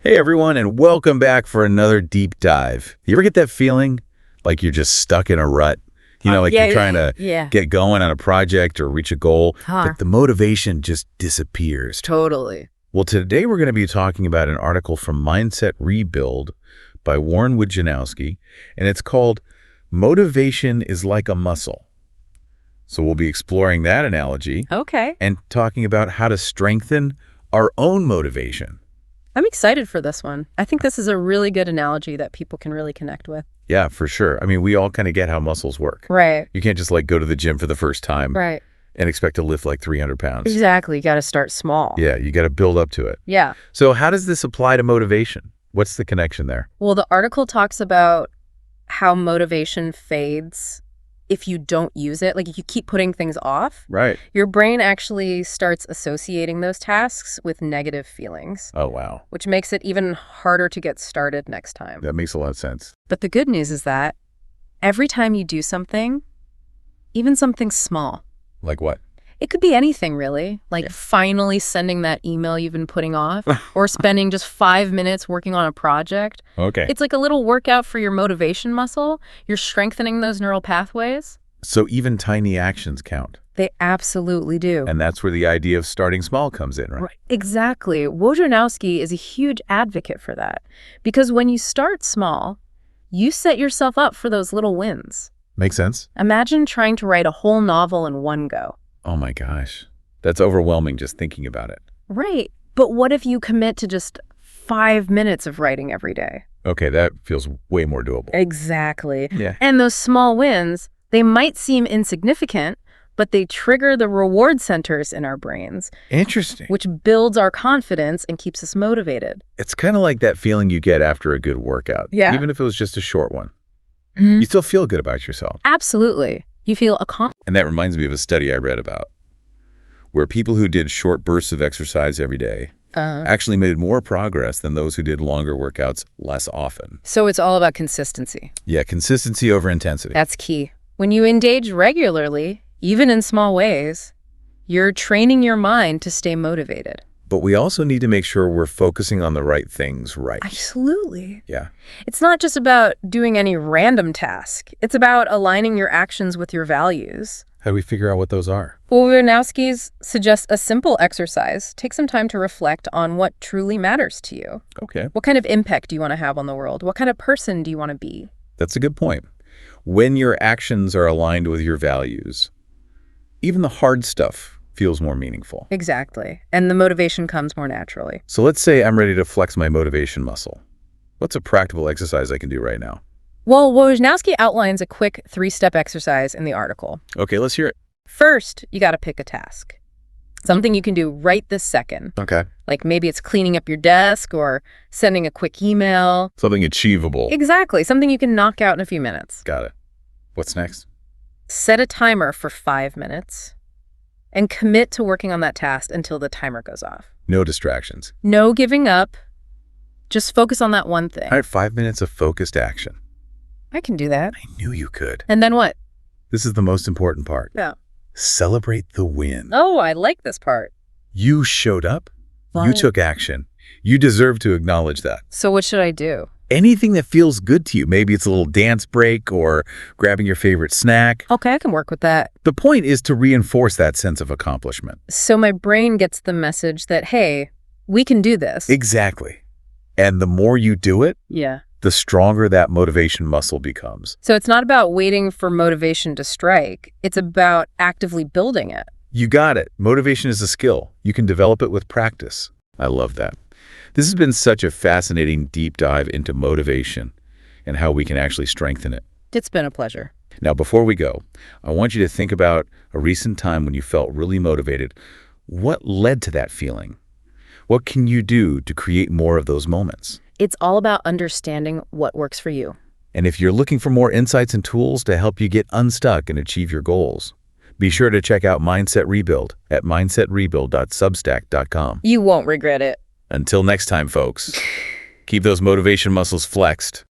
Hey everyone, and welcome back for another deep dive. You ever get that feeling like you're just stuck in a rut? You're trying to get going on a project or reach a goal, but the motivation just disappears. Totally. Well, today we're going to be talking about an article from Mindset Rebuild by Warren Wojciechowski, and it's called Motivation is Like a Muscle. So we'll be exploring that analogy. Okay. And talking about how to strengthen our own motivation. I'm excited for this one. I think this is a really good analogy that people can really connect with. Yeah, for sure. I mean, we all kind of get how muscles work. Right. You can't just go to the gym for the first time Right. and expect to lift 300 pounds. Exactly. You got to start small. Yeah, you got to build up to it. Yeah. So how does this apply to motivation? What's the connection there? Well, the article talks about how motivation fades if you don't use it. If you keep putting things off, Right. your brain actually starts associating those tasks with negative feelings. Oh, wow. Which makes it even harder to get started next time. That makes a lot of sense. But the good news is that every time you do something, even something small, Like what? it could be anything really, finally sending that email you've been putting off or spending just 5 minutes working on a project. Okay. It's like a little workout for your motivation muscle. You're strengthening those neural pathways. So even tiny actions count. They absolutely do. And that's where the idea of starting small comes in, right? Exactly. Wojciechowski is a huge advocate for that because when you start small, you set yourself up for those little wins. Makes sense. Imagine trying to write a whole novel in one go. Oh my gosh. That's overwhelming just thinking about it. Right. But what if you commit to just 5 minutes of writing every day? Okay, that feels way more doable. Exactly. Yeah. And those small wins, they might seem insignificant, but they trigger the reward centers in our brains. Interesting. Which builds our confidence and keeps us motivated. It's kind of like that feeling you get after a good workout. Yeah. Even if it was just a short one. Mm-hmm. You still feel good about yourself. Absolutely. You feel accomplished. And that reminds me of a study I read about where people who did short bursts of exercise every day actually made more progress than those who did longer workouts less often. So it's all about consistency. Yeah, consistency over intensity. That's key. When you engage regularly, even in small ways, you're training your mind to stay motivated. But we also need to make sure we're focusing on the right things right. Absolutely. Yeah. It's not just about doing any random task. It's about aligning your actions with your values. How do we figure out what those are? Well, Wojciechowski suggests a simple exercise. Take some time to reflect on what truly matters to you. Okay. What kind of impact do you want to have on the world? What kind of person do you want to be? That's a good point. When your actions are aligned with your values, even the hard stuff feels more meaningful. Exactly. And the motivation comes more naturally. So let's say I'm ready to flex my motivation muscle. What's a practical exercise I can do right now? Well, Wojciechowski outlines a quick 3-step exercise in the article. Okay, let's hear it. First, you got to pick a task. Something you can do right this second. Okay. Like maybe it's cleaning up your desk or sending a quick email. Something achievable. Exactly. Something you can knock out in a few minutes. Got it. What's next? Set a timer for 5 minutes and commit to working on that task until the timer goes off. No distractions. No giving up. Just focus on that one thing. All right, 5 minutes of focused action. I can do that. I knew you could. And then what? This is the most important part. Yeah. Celebrate the win. Oh, I like this part. You showed up. You Fine. took action. You deserve to acknowledge that. So what should I do? Anything that feels good to you. Maybe it's a little dance break or grabbing your favorite snack. Okay, I can work with that. The point is to reinforce that sense of accomplishment. So my brain gets the message that, hey, we can do this. Exactly. And the more you do it, Yeah. the stronger that motivation muscle becomes. So it's not about waiting for motivation to strike. It's about actively building it. You got it. Motivation is a skill. You can develop it with practice. I love that. This has been such a fascinating deep dive into motivation and how we can actually strengthen it. It's been a pleasure. Now, before we go, I want you to think about a recent time when you felt really motivated. What led to that feeling? What can you do to create more of those moments? It's all about understanding what works for you. And if you're looking for more insights and tools to help you get unstuck and achieve your goals, be sure to check out Mindset Rebuild at mindsetrebuild.substack.com. You won't regret it. Until next time, folks, keep those motivation muscles flexed.